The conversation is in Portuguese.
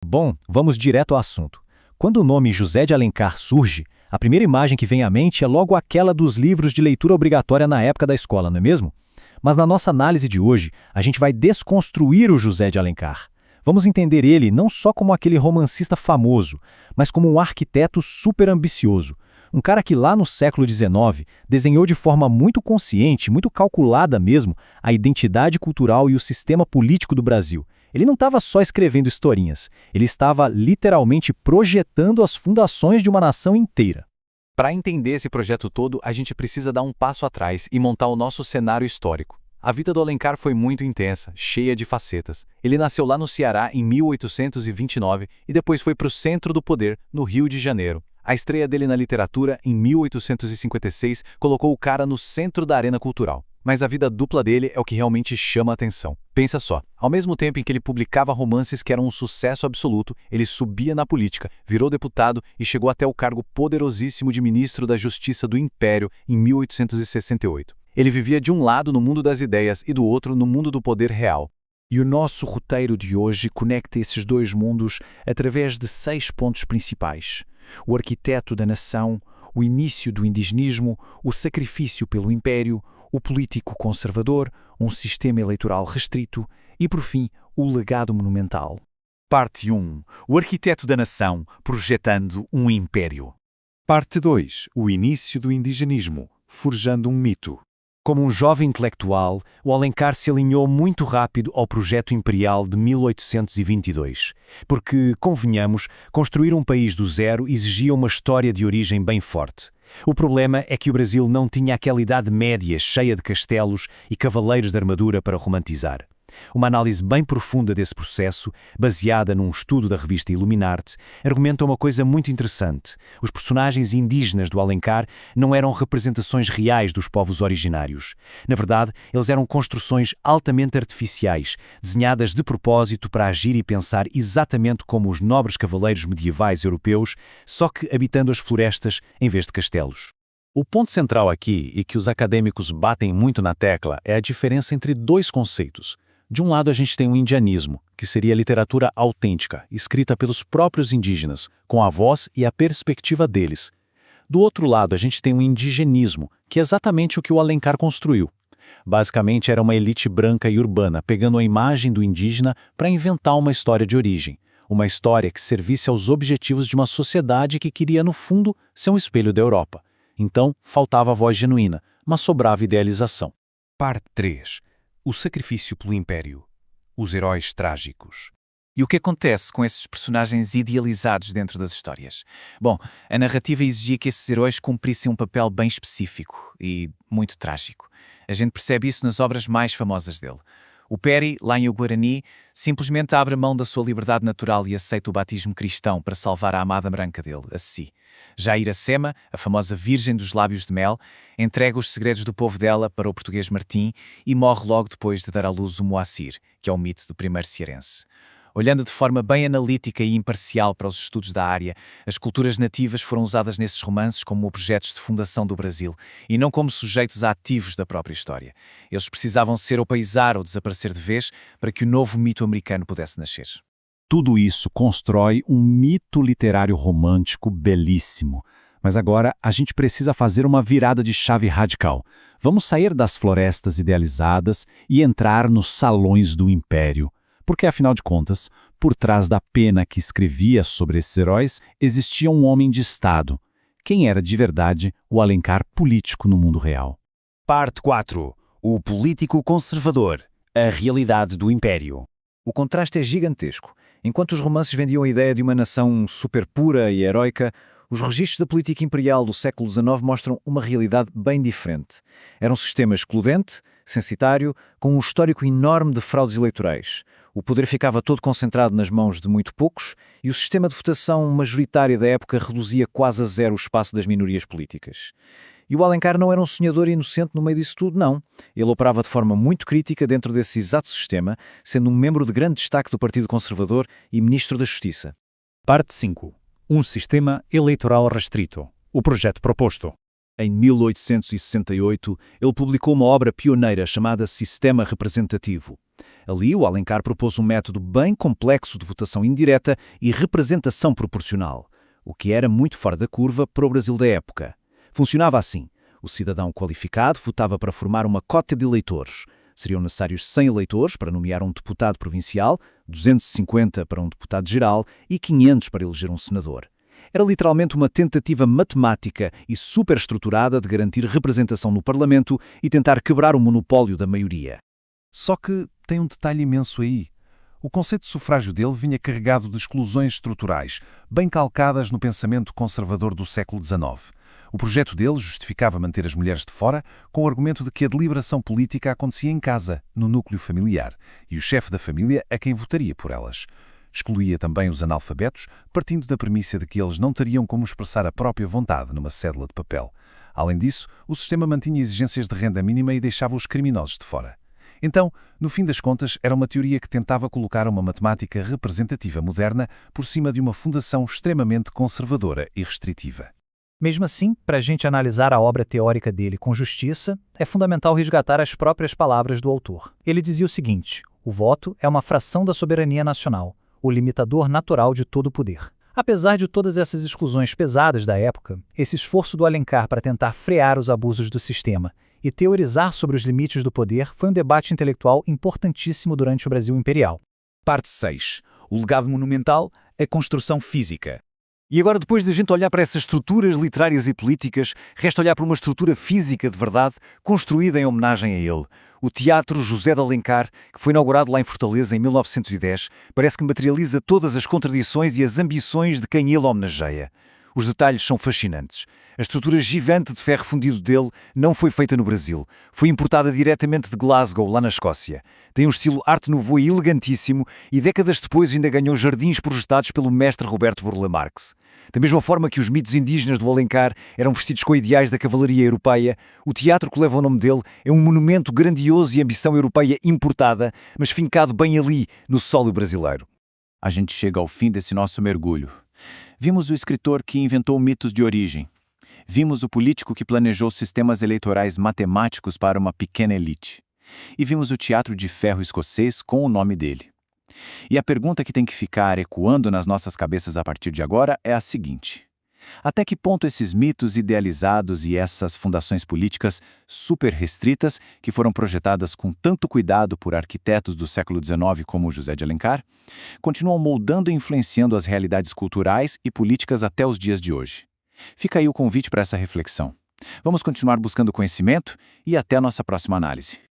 Bom, vamos direto ao assunto. Quando o nome José de Alencar surge, a primeira imagem que vem à mente é logo aquela dos livros de leitura obrigatória na época da escola, não é mesmo? Mas na nossa análise de hoje, a gente vai desconstruir o José de Alencar. Vamos entender ele não só como aquele romancista famoso, mas como um arquiteto super ambicioso. Um cara que lá no século XIX desenhou de forma muito consciente, muito calculada mesmo, a identidade cultural e o sistema político do Brasil. Ele não estava só escrevendo historinhas, ele estava literalmente projetando as fundações de uma nação inteira. Para entender esse projeto todo, a gente precisa dar um passo atrás e montar o nosso cenário histórico. A vida do Alencar foi muito intensa, cheia de facetas. Ele nasceu lá no Ceará em 1829 e depois foi para o centro do poder, no Rio de Janeiro. A estreia dele na literatura, em 1856, colocou o cara no centro da arena cultural. Mas a vida dupla dele é o que realmente chama a atenção. Pensa só, ao mesmo tempo em que ele publicava romances que eram um sucesso absoluto, ele subia na política, virou deputado e chegou até o cargo poderosíssimo de ministro da Justiça do Império em 1868. Ele vivia de um lado no mundo das ideias e do outro no mundo do poder real. E o nosso roteiro de hoje conecta esses dois mundos através de 6 pontos principais: o arquiteto da nação, o início do indigenismo, o sacrifício pelo império, o político conservador, um sistema eleitoral restrito e, por fim, o legado monumental. Parte 1. O arquiteto da nação, projetando um império. Parte 2. O início do indigenismo, forjando um mito. Como um jovem intelectual, o Alencar se alinhou muito rápido ao projeto imperial de 1822, porque, convenhamos, construir um país do zero exigia uma história de origem bem forte. O problema é que o Brasil não tinha aquela Idade Média cheia de castelos e cavaleiros de armadura para romantizar. Uma análise bem profunda desse processo, baseada num estudo da revista Illuminati, argumenta uma coisa muito interessante. Os personagens indígenas do Alencar não eram representações reais dos povos originários. Na verdade, eles eram construções altamente artificiais, desenhadas de propósito para agir e pensar exatamente como os nobres cavaleiros medievais europeus, só que habitando as florestas em vez de castelos. O ponto central aqui, e que os acadêmicos batem muito na tecla, é a diferença entre dois conceitos. De um lado, a gente tem o indianismo, que seria a literatura autêntica, escrita pelos próprios indígenas, com a voz e a perspectiva deles. Do outro lado, a gente tem o indigenismo, que é exatamente o que o Alencar construiu. Basicamente, era uma elite branca e urbana, pegando a imagem do indígena para inventar uma história de origem. Uma história que servisse aos objetivos de uma sociedade que queria, no fundo, ser um espelho da Europa. Então, faltava a voz genuína, mas sobrava idealização. Parte 3. O sacrifício pelo império. Os heróis trágicos. E o que acontece com esses personagens idealizados dentro das histórias? Bom, a narrativa exigia que esses heróis cumprissem um papel bem específico e muito trágico. A gente percebe isso nas obras mais famosas dele. O Peri, lá em O Guarani, simplesmente abre mão da sua liberdade natural e aceita o batismo cristão para salvar a amada branca dele, a Ceci. Já Iracema, a famosa Virgem dos Lábios de Mel, entrega os segredos do povo dela para o português Martim e morre logo depois de dar à luz o Moacir, que é o mito do primeiro cearense. Olhando de forma bem analítica e imparcial para os estudos da área, as culturas nativas foram usadas nesses romances como objetos de fundação do Brasil e não como sujeitos ativos da própria história. Eles precisavam ser ou paisar ou desaparecer de vez para que o novo mito americano pudesse nascer. Tudo isso constrói um mito literário romântico belíssimo. Mas agora a gente precisa fazer uma virada de chave radical. Vamos sair das florestas idealizadas e entrar nos salões do Império. Porque, afinal de contas, por trás da pena que escrevia sobre esses heróis, existia um homem de Estado. Quem era de verdade o Alencar político no mundo real? Parte 4. O político conservador. A realidade do Império. O contraste é gigantesco. Enquanto os romances vendiam a ideia de uma nação super pura e heroica, os registros da política imperial do século XIX mostram uma realidade bem diferente. Era um sistema excludente, censitário, com um histórico enorme de fraudes eleitorais. O poder ficava todo concentrado nas mãos de muito poucos e o sistema de votação majoritária da época reduzia quase a zero o espaço das minorias políticas. E o Alencar não era um sonhador inocente no meio disso tudo, não. Ele operava de forma muito crítica dentro desse exato sistema, sendo um membro de grande destaque do Partido Conservador e Ministro da Justiça. Parte 5. Um sistema eleitoral restrito. O projeto proposto. Em 1868, ele publicou uma obra pioneira chamada Sistema Representativo. Ali, o Alencar propôs um método bem complexo de votação indireta e representação proporcional, o que era muito fora da curva para o Brasil da época. Funcionava assim. O cidadão qualificado votava para formar uma cota de eleitores. Seriam necessários 100 eleitores para nomear um deputado provincial, 250 para um deputado geral e 500 para eleger um senador. Era literalmente uma tentativa matemática e superestruturada de garantir representação no Parlamento e tentar quebrar o monopólio da maioria. Só que tem um detalhe imenso aí. O conceito de sufrágio dele vinha carregado de exclusões estruturais, bem calcadas no pensamento conservador do século XIX. O projeto dele justificava manter as mulheres de fora com o argumento de que a deliberação política acontecia em casa, no núcleo familiar, e o chefe da família é quem votaria por elas. Excluía também os analfabetos, partindo da premissa de que eles não teriam como expressar a própria vontade numa cédula de papel. Além disso, o sistema mantinha exigências de renda mínima e deixava os criminosos de fora. Então, no fim das contas, era uma teoria que tentava colocar uma matemática representativa moderna por cima de uma fundação extremamente conservadora e restritiva. Mesmo assim, para a gente analisar a obra teórica dele com justiça, é fundamental resgatar as próprias palavras do autor. Ele dizia o seguinte: o voto é uma fração da soberania nacional, o limitador natural de todo o poder. Apesar de todas essas exclusões pesadas da época, esse esforço do Alencar para tentar frear os abusos do sistema e teorizar sobre os limites do poder foi um debate intelectual importantíssimo durante o Brasil imperial. Parte 6. O legado monumental, a construção física. E agora, depois de a gente olhar para essas estruturas literárias e políticas, resta olhar para uma estrutura física de verdade, construída em homenagem a ele. O Teatro José de Alencar, que foi inaugurado lá em Fortaleza em 1910, parece que materializa todas as contradições e as ambições de quem ele homenageia. Os detalhes são fascinantes. A estrutura gigante de ferro fundido dele não foi feita no Brasil. Foi importada diretamente de Glasgow, lá na Escócia. Tem um estilo Art Nouveau elegantíssimo e décadas depois ainda ganhou jardins projetados pelo mestre Roberto Burle Marx. Da mesma forma que os mitos indígenas do Alencar eram vestidos com ideais da cavalaria europeia, o teatro que leva o nome dele é um monumento grandioso e ambição europeia importada, mas fincado bem ali, no solo brasileiro. A gente chega ao fim desse nosso mergulho. Vimos o escritor que inventou mitos de origem. Vimos o político que planejou sistemas eleitorais matemáticos para uma pequena elite. E vimos o teatro de ferro escocês com o nome dele. E a pergunta que tem que ficar ecoando nas nossas cabeças a partir de agora é a seguinte: até que ponto esses mitos idealizados e essas fundações políticas super restritas, que foram projetadas com tanto cuidado por arquitetos do século XIX como José de Alencar, continuam moldando e influenciando as realidades culturais e políticas até os dias de hoje? Fica aí o convite para essa reflexão. Vamos continuar buscando conhecimento e até a nossa próxima análise.